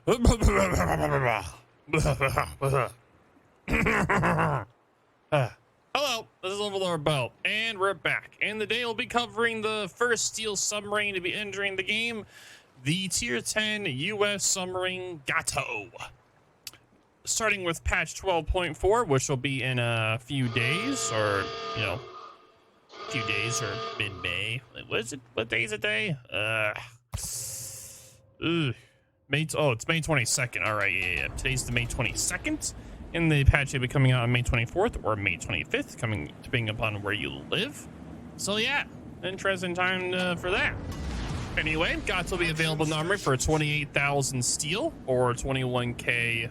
Hello, this is OverlordBou, and we're back. And today we'll be covering the first steel submarine to be entering the game, the Tier 10 US submarine Gato. Starting with patch 12.4, which will be in a few days, or, you know, a few days, or mid-May. What is it? What day is it today? It's May 22nd. All right, yeah. Today's the May 22nd. And the patch will be coming out on May 24th or May 25th, depending upon where you live. So yeah, interesting time for that. Anyway, GOTS will be available in the armory for 28,000 steel or 21k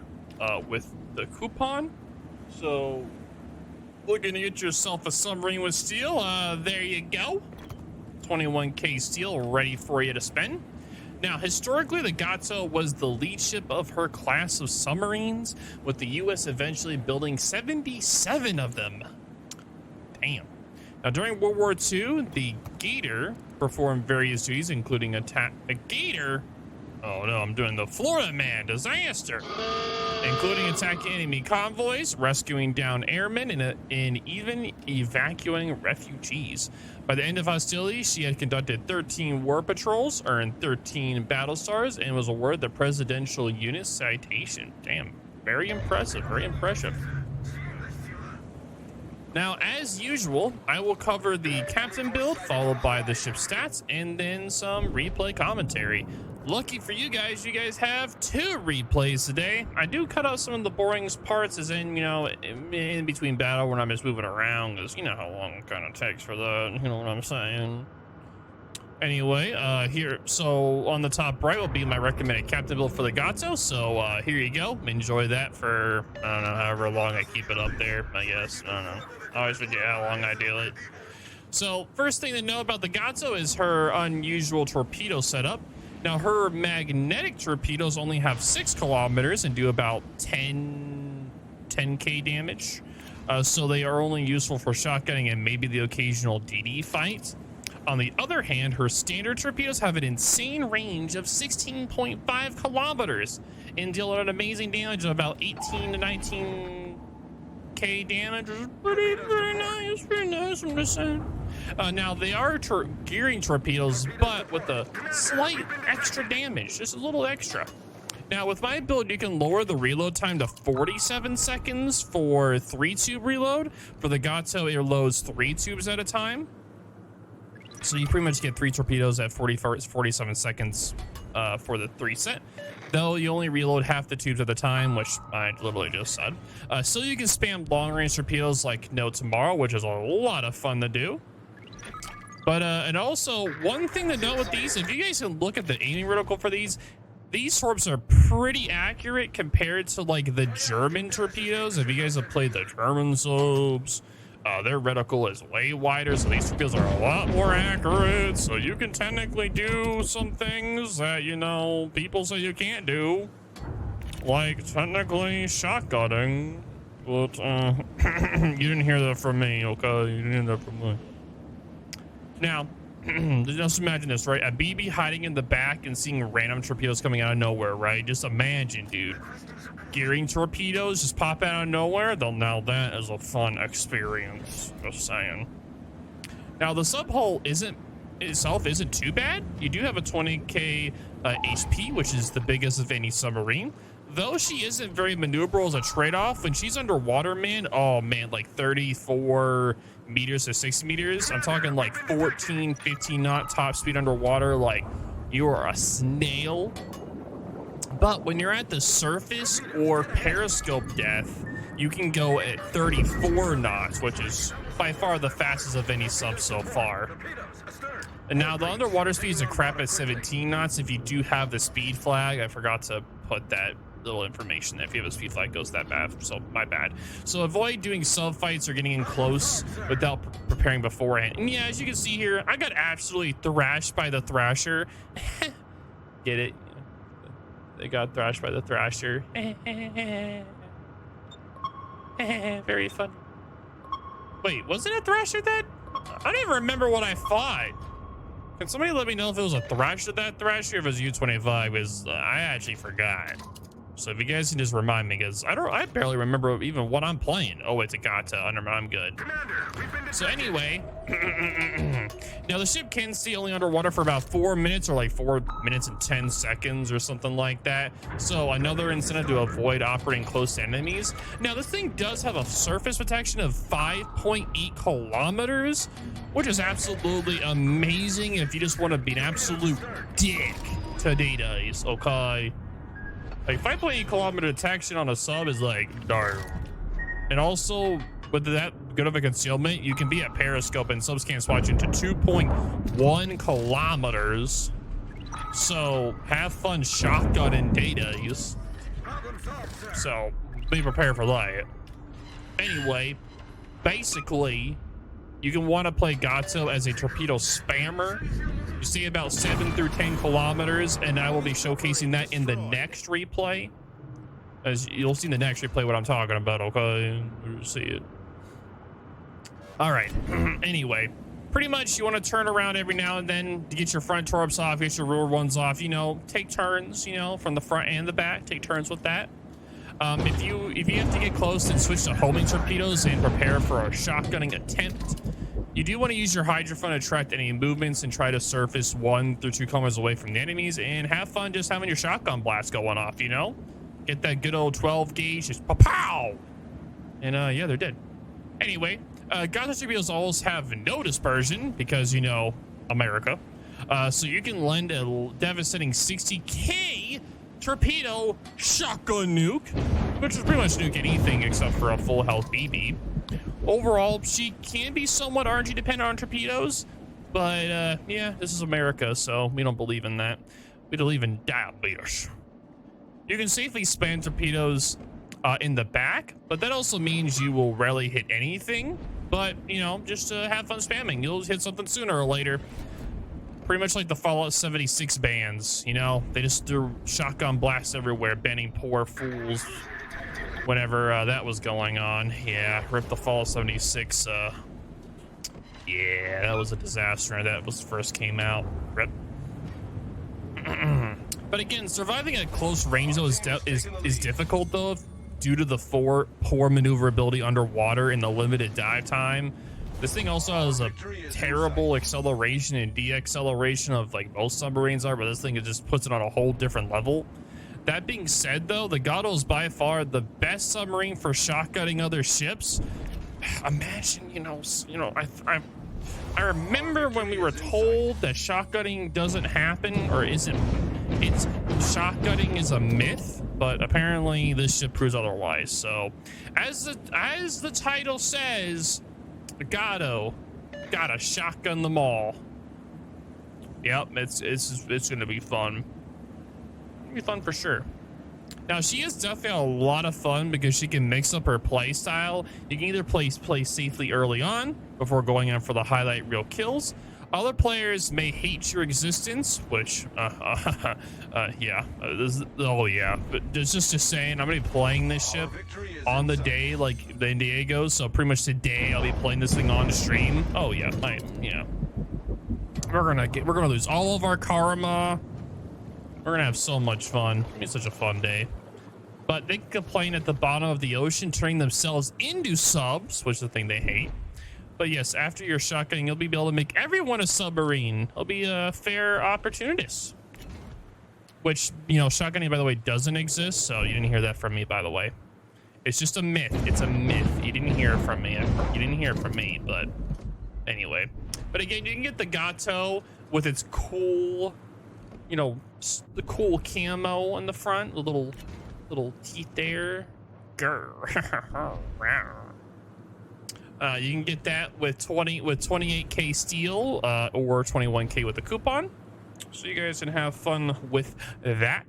with the coupon. So looking to get yourself a submarine with steel, there you go. 21k steel ready for you to spend. Now, historically, the Gato was the lead ship of her class of submarines, with the U.S. eventually building 77 of them. Damn. Now, during World War II, the Gator performed various duties, including attack. A Gator? Oh no, I'm doing the Florida Man disaster. Including attacking enemy convoys, rescuing downed airmen, and even evacuating refugees. By the end of hostilities, she had conducted 13 war patrols, earned 13 battle stars, and was awarded the Presidential Unit Citation. Damn, very impressive, very impressive. Now, as usual, I will cover the captain build, followed by the ship stats, and then some replay commentary. Lucky for you guys have 2 replays today. I do cut out some of the boring parts, as in, you know, in between battle when I'm just moving around, because you know how long it kind of takes for that, you know what I'm saying? Anyway, here, so on the top right will be my recommended captain build for the Gato, so here you go. Enjoy that for, I don't know, however long I keep it up there, I guess. I don't know. I always forget how long I do it. So, first thing to know about the Gato is her unusual torpedo setup. Now, her magnetic torpedoes only have 6 kilometers and do about 10k damage. So they are only useful for shotgunning and maybe the occasional DD fight. On the other hand, her standard torpedoes have an insane range of 16.5 kilometers and deal an amazing damage of about 18 to 19k damage. Pretty nice, I'm just saying. Now, they are gearing torpedoes, but with a slight extra damage, just a little extra. Now, with my build, you can lower the reload time to 47 seconds for 3-tube reload. For the Gato, it loads 3 tubes at a time. So you pretty much get 3 torpedoes at 47 seconds for the 3 set. Though you only reload half the tubes at a time, which I literally just said. So you can spam long-range torpedoes like no tomorrow, which is a lot of fun to do. But and also one thing to note with these, if you guys can look at the aiming reticle for these torps are pretty accurate compared to like the German torpedoes. If you guys have played the German subs, their reticle is way wider, so these torpedoes are a lot more accurate. So you can technically do some things that, you know, people say you can't do, like technically shotgunning. But you didn't hear that from me, okay? You didn't hear that from me. Now, just imagine this, right? A BB hiding in the back and seeing random torpedoes coming out of nowhere, right? Just imagine, dude. Gearing torpedoes just pop out of nowhere. Now that is a fun experience. Just saying. Now, the sub-hull isn't too bad. You do have a 20k HP, which is the biggest of any submarine. Though she isn't very maneuverable as a trade-off, when she's underwater, man, oh man, like 34 meters to 60 meters. I'm talking like 14, 15 knot top speed underwater. Like, you are a snail. But when you're at the surface or periscope depth, you can go at 34 knots, which is by far the fastest of any sub so far. And now the underwater speed is a crap at 17 knots. If you do have the speed flag, I forgot to put that little information there. If you have a speed flag, goes that bad, so my bad. So avoid doing sub fights or getting in close without preparing beforehand. And yeah, as you can see here, I got absolutely thrashed by the Thrasher. Get it? They got thrashed by the Thrasher. Very fun. Wait, was it a Thrasher that? I don't even remember what I fought. Can somebody let me know if it was a Thrasher that Thrasher or if it was U-25? Because I actually forgot. So if you guys can just remind me, because I barely remember even what I'm playing. Oh, it's a Gato. I'm good. So anyway, now the ship can stay only underwater for about 4 minutes, or like 4 minutes and 10 seconds or something like that. So another incentive to avoid operating close to enemies. Now this thing does have a surface protection of 5.8 kilometers, which is absolutely amazing if you just want to be an absolute dick today. Okay. Like 5.8 kilometer detection on a sub is like darn. And also with that good of a concealment, you can be at periscope and subs can't swatch into 2.1 kilometers. So have fun shotgunning datas. So be prepared for that. Anyway, basically, you can want to play Gato as a torpedo spammer. You see about 7 through 10 kilometers, and I will be showcasing that in the next replay. As you'll see in the next replay what I'm talking about, okay? You'll see it. All right. Anyway, pretty much you want to turn around every now and then to get your front torps off, get your rear ones off, you know, take turns, you know, from the front and the back, take turns with that. If you have to get close and switch to homing torpedoes and prepare for a shotgunning attempt, you do want to use your hydrophone to attract any movements and try to surface 1 through 2 kilometers away from the enemies, and have fun just having your shotgun blast going off, you know? Get that good old 12 gauge, just pow! And yeah, they're dead. Anyway, Gato torpedoes always have no dispersion because, you know, America. So you can lend a devastating 60K torpedo shotgun nuke, which is pretty much nuke anything except for a full health BB. Overall, she can be somewhat RNG dependent on torpedoes, but yeah, this is America, so we don't believe in that. We believe in diabetes. You can safely spam torpedoes in the back, but that also means you will rarely hit anything. But, you know, just have fun spamming. You'll hit something sooner or later. Pretty much like the Fallout 76 bands, you know? They just do shotgun blasts everywhere, banning poor fools. Whenever that was going on. Yeah, rip the Fallout 76. Yeah, that was a disaster. That was first came out. Rip. But again, surviving at close range though is difficult though, due to the poor maneuverability underwater and the limited dive time. This thing also has a terrible acceleration and de-acceleration of like most submarines are, but this thing just puts it on a whole different level. That being said, though, the Gato is by far the best submarine for shotgunning other ships. Imagine, you know, I remember when we were told that shotgunning doesn't happen, or shotgunning is a myth, but apparently this ship proves otherwise. So, as the title says, Gato gotta shotgun them all. Yep, it's gonna be fun. Be fun for sure. Now she is definitely a lot of fun because she can mix up her play style. You can either play safely early on before going in for the highlight reel kills. Other players may hate your existence, which yeah, oh yeah, but just saying, I'm gonna be playing this ship on the day like the Diego, so pretty much today I'll be playing this thing on stream. Oh yeah, yeah, we're gonna lose all of our karma. We're gonna have so much fun. It's such a fun day. But they can complain at the bottom of the ocean, turning themselves into subs, which is the thing they hate. But yes, after your shotgunning, you'll be able to make everyone a submarine. It'll be a fair opportunist. Which, you know, shotgunning, by the way, doesn't exist. So you didn't hear that from me, by the way. It's just a myth. It's a myth. You didn't hear it from me. You didn't hear it from me, but anyway. But again, you can get the Gato with its cool, you know, the cool camo on the front, the little teeth there. Grr. You can get that with 28K steel or 21K with the coupon. So you guys can have fun with that,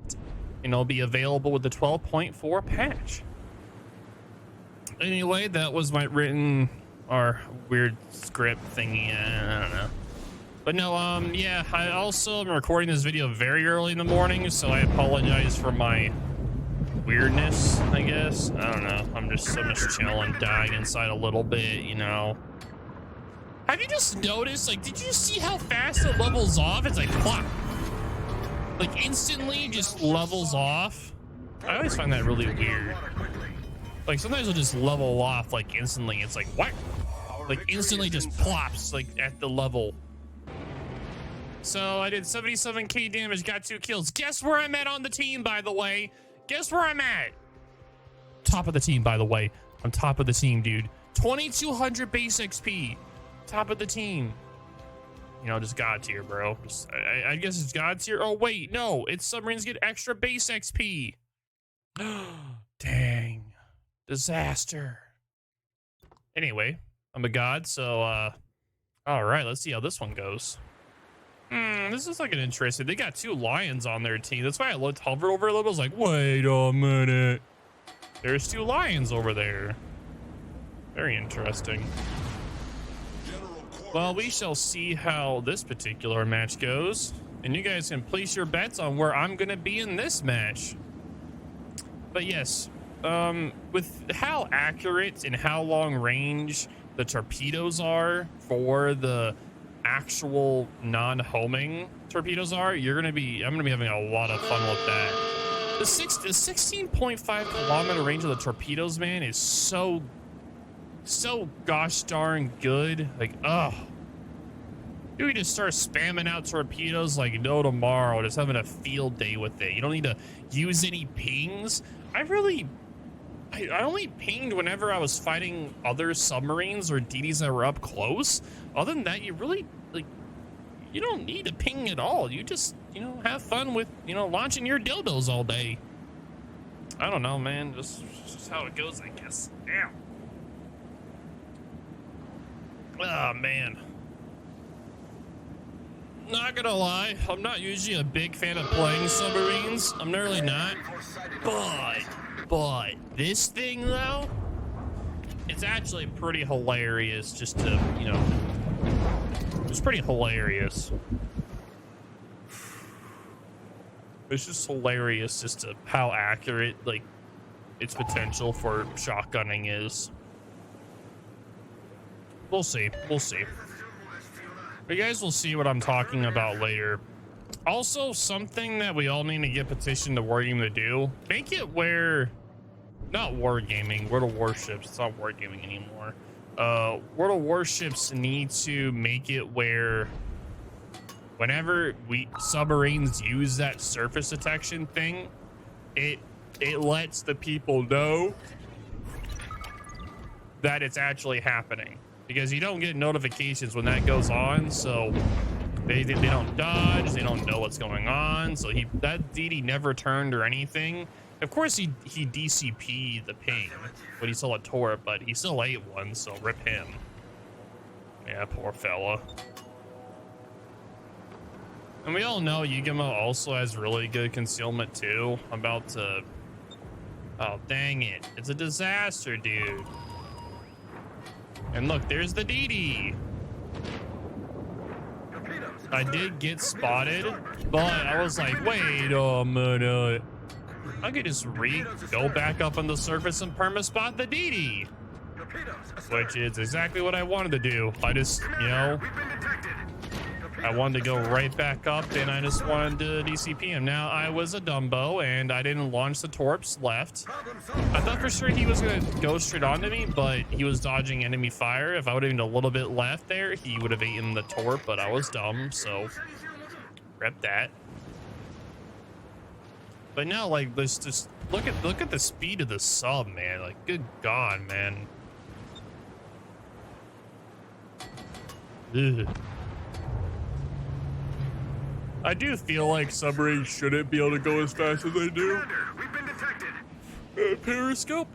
and it'll be available with the 12.4 patch. Anyway, that was my written or weird script thingy. I don't know. But no, yeah, I also am recording this video very early in the morning, so I apologize for my weirdness, I guess. I don't know. I'm just chilling, dying inside a little bit, you know. Have you just noticed, like, did you see how fast it levels off? It's like, plop. Like, instantly just levels off. I always find that really weird. Like, sometimes it'll just level off, like, instantly. It's like, what? Like, instantly just plops, like, at the level. So, I did 77k damage, got 2 kills. Guess where I'm at on the team, by the way? Guess where I'm at? Top of the team, by the way. I'm top of the team, dude. 2200 base XP. Top of the team. You know, just God tier, bro. Just, I guess it's God tier. Oh, wait, no. It's submarines get extra base XP. Dang. Disaster. Anyway, I'm a god, so, all right, let's see how this one goes. This is like an interesting. They got 2 lions on their team. That's why I hovered over a little. I was like, wait a minute. There's 2 lions over there. Very interesting. Well, we shall see how this particular match goes. And you guys can place your bets on where I'm going to be in this match. But yes, with how accurate and how long range the torpedoes are for the actual non-homing torpedoes are, I'm gonna be having a lot of fun with that. The 16.5 kilometer range of the torpedoes, man, is so gosh darn good. Like, you can just start spamming out torpedoes like no tomorrow, just having a field day with it. You don't need to use any pings. I only pinged whenever I was fighting other submarines or DDs that were up close. Other than that, you really, like, you don't need to ping at all. You just, you know, have fun with, you know, launching your dildos all day. I don't know, man. Just how it goes, I guess. Damn. Oh, man. Not gonna lie, I'm not usually a big fan of playing submarines. I'm really not. But this thing, though, it's actually pretty hilarious just to, you know, it's pretty hilarious. It's just hilarious just to how accurate, like, its potential for shotgunning is. We'll see. We'll see. But you guys will see what I'm talking about later. Also, something that we all need to get petition to Wargame to do, make it where, not Wargaming, World of Warships, it's not Wargaming anymore. World of Warships need to make it where whenever submarines use that surface detection thing, it lets the people know that it's actually happening. Because you don't get notifications when that goes on, so they don't dodge, they don't know what's going on. So that DD never turned or anything. Of course he DCP'd the ping when he saw a torp, but he still ate one, so rip him. Yeah, poor fella. And we all know Yugamo also has really good concealment too. I'm about to, oh dang it, it's a disaster, dude. And look, there's the DD. I did get spotted, but I was like, wait a minute. I could just go back up on the surface and perma-spot the DD. Which is exactly what I wanted to do. I just, you know, I wanted to go right back up and I just wanted to DCP him. Now, I was a Dumbo and I didn't launch the torps left. I thought for sure he was going to go straight onto me, but he was dodging enemy fire. If I would have been a little bit left there, he would have eaten the torp, but I was dumb, so rep that. But now, like, let's just look at the speed of the sub, man. Like, good God, man. Ugh. I do feel like submarines shouldn't be able to go as fast as they do. Periscope,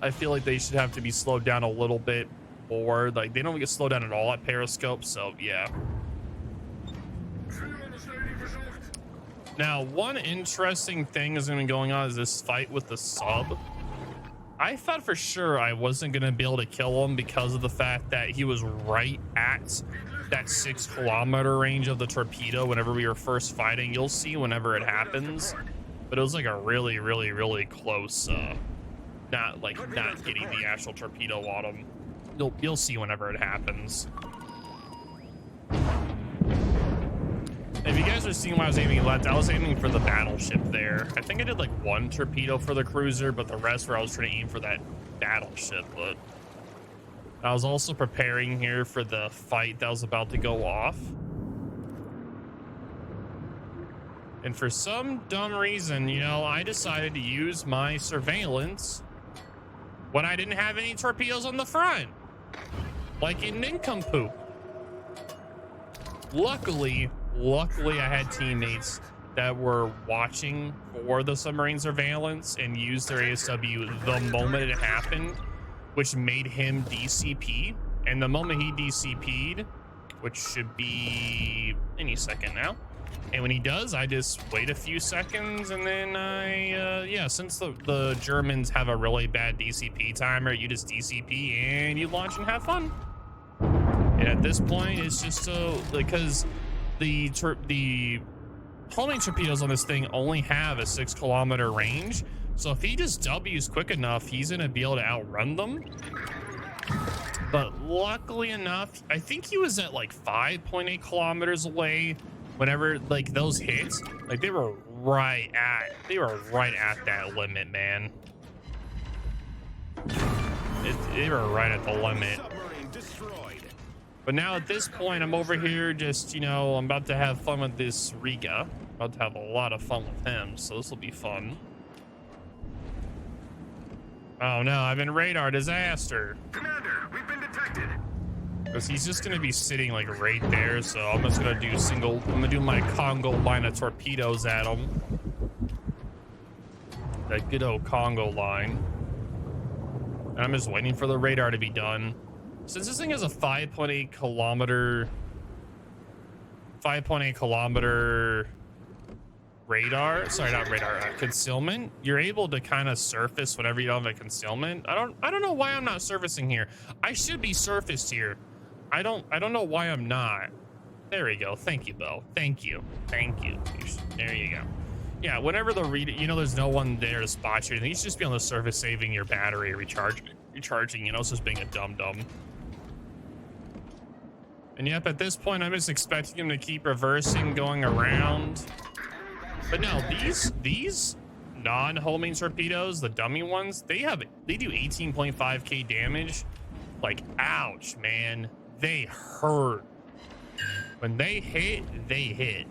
I feel like they should have to be slowed down a little bit more. Like, they don't get slowed down at all at periscope, so yeah. Now, one interesting thing is going to be going on is this fight with the sub. I thought for sure I wasn't going to be able to kill him because of the fact that he was right at that 6 kilometer range of the torpedo whenever we were first fighting. You'll see whenever it happens, but it was like a really, really, really close, not getting the actual torpedo on him. You'll see whenever it happens. guys are seeing why I was aiming left, I was aiming for the battleship there. I think I did like one torpedo for the cruiser, but the rest where I was trying to aim for that battleship. But I was also preparing here for the fight that was about to go off. And for some dumb reason, you know, I decided to use my surveillance when I didn't have any torpedoes on the front, like in nincompoop. Luckily, I had teammates that were watching for the submarine surveillance and used their ASW the moment it happened, which made him DCP. And the moment he DCP'd, which should be any second now, and when he does, I just wait a few seconds, and then yeah, since the Germans have a really bad DCP timer, you just DCP and you launch and have fun. And at this point, it's just because the homing torpedoes on this thing only have a 6-kilometer range. So if he just W's quick enough, he's gonna be able to outrun them. But luckily enough, I think he was at like 5.8 kilometers away whenever like those hits, like they were right at that limit, man. They were right at the limit. But now at this point, I'm over here just, you know, I'm about to have fun with this Riga. About to have a lot of fun with him, so this will be fun. Oh no, I've been radar disaster. Commander, we've been detected. Because he's just gonna be sitting like right there, so I'm just gonna do I'm gonna do my Congo line of torpedoes at him. That good old Congo line. And I'm just waiting for the radar to be done. Since this thing has a 5.8 kilometer radar, sorry, not radar, concealment, you're able to kind of surface whenever you don't have a concealment. I don't know why I'm not surfacing here. I should be surfaced here. I don't know why I'm not. There we go. Thank you, Bo. Thank you. There you go. Yeah, whenever the you know, there's no one there to spot you. You should just be on the surface saving your battery, recharging, you know, it's just being a dum-dum. And yep, at this point, I'm just expecting him to keep reversing, going around. But no, these non-homing torpedoes, the dummy ones, they do 18.5k damage. Like, ouch, man. They hurt. When they hit, they hit.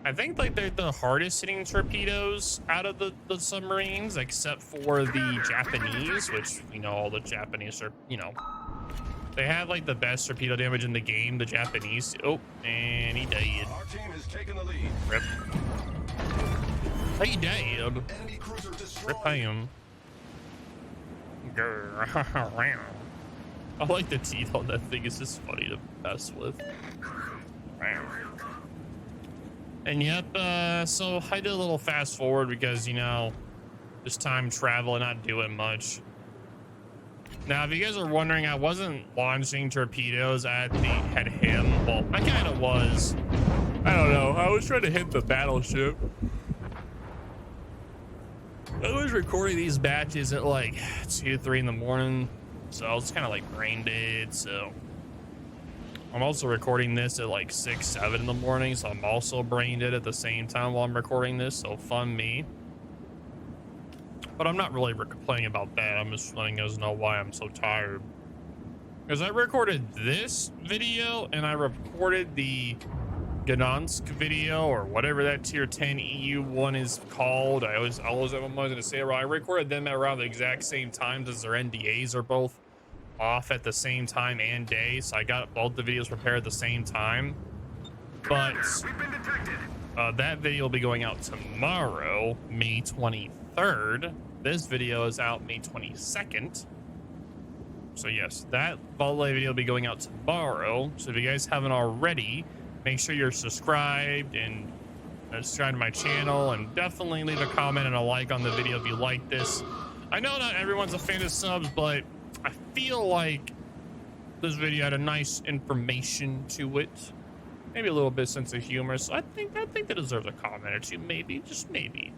I think like they're the hardest hitting torpedoes out of the submarines, except for the Japanese, which, you know, all the Japanese are, you know, they have like the best torpedo damage in the game, the Japanese. Oh, and he died. Our team has taken the lead. Rip. He died. Rip him. I like the teeth on that thing. It's just funny to mess with. And yep, so I did a little fast forward because, you know, just time travel and not doing much. Now, if you guys are wondering, I wasn't launching torpedoes at him. Well, I kind of was. I don't know. I was trying to hit the battleship. I was recording these batches at like 2, 3 in the morning. So I was kind of like brain dead. So I'm also recording this at like 6, 7 in the morning. So I'm also brain dead at the same time while I'm recording this. So fun me. But I'm not really complaining about that. I'm just letting you guys know why I'm so tired. Because I recorded this video and I recorded the Gdansk video, or whatever that tier 10 EU one is called. I always am going to say it wrong. I recorded them at around the exact same times as their NDAs are both off at the same time and day. So I got both the videos prepared at the same time. But that video will be going out tomorrow, May 23rd. This video is out May 22nd. So yes, that volley video will be going out tomorrow. So if you guys haven't already, make sure you're subscribed and subscribe to my channel, and definitely leave a comment and a like on the video if you like this. I know not everyone's a fan of subs, but I feel like this video had a nice information to it. Maybe a little bit sense of humor. So I think that deserves a comment or two, maybe, just maybe.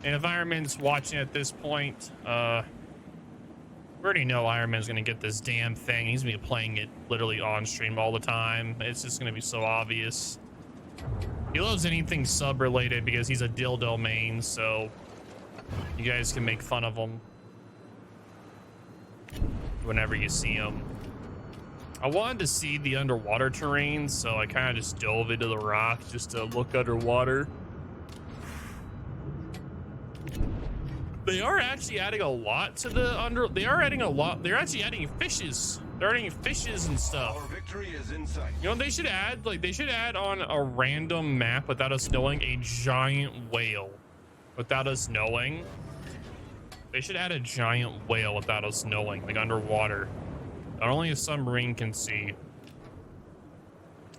And if Iron Man's watching at this point, we already know Iron Man's gonna get this damn thing. He's gonna be playing it literally on stream all the time. It's just gonna be so obvious. He loves anything sub related because he's a dildo main, so you guys can make fun of him whenever you see him. I wanted to see the underwater terrain, so I kind of just dove into the rock just to look underwater. They are actually adding a lot to the They are adding a lot. They're actually adding fishes. They're adding fishes and stuff. Our victory is in sight. You know what they should add? Like they should add on a random map without us knowing a giant whale. Without us knowing. They should add a giant whale without us knowing, like underwater. That only a submarine can see.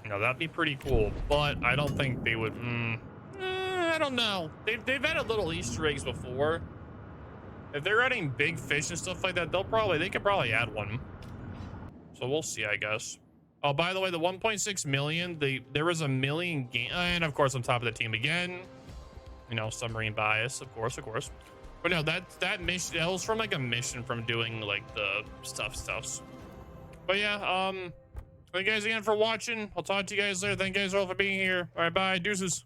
You know, that'd be pretty cool, but I don't think they would. I don't know. They've added little Easter eggs before. If they're adding big fish and stuff like that, they could probably add one. So we'll see, I guess. Oh, by the way, the 1.6 million, there was a million game, and of course on top of the team again. You know, submarine bias, of course. But no, that mission, that was from like a mission from doing like the stuffs. But yeah, thank you guys again for watching. I'll talk to you guys later. Thank you guys all for being here. All right, bye, deuces.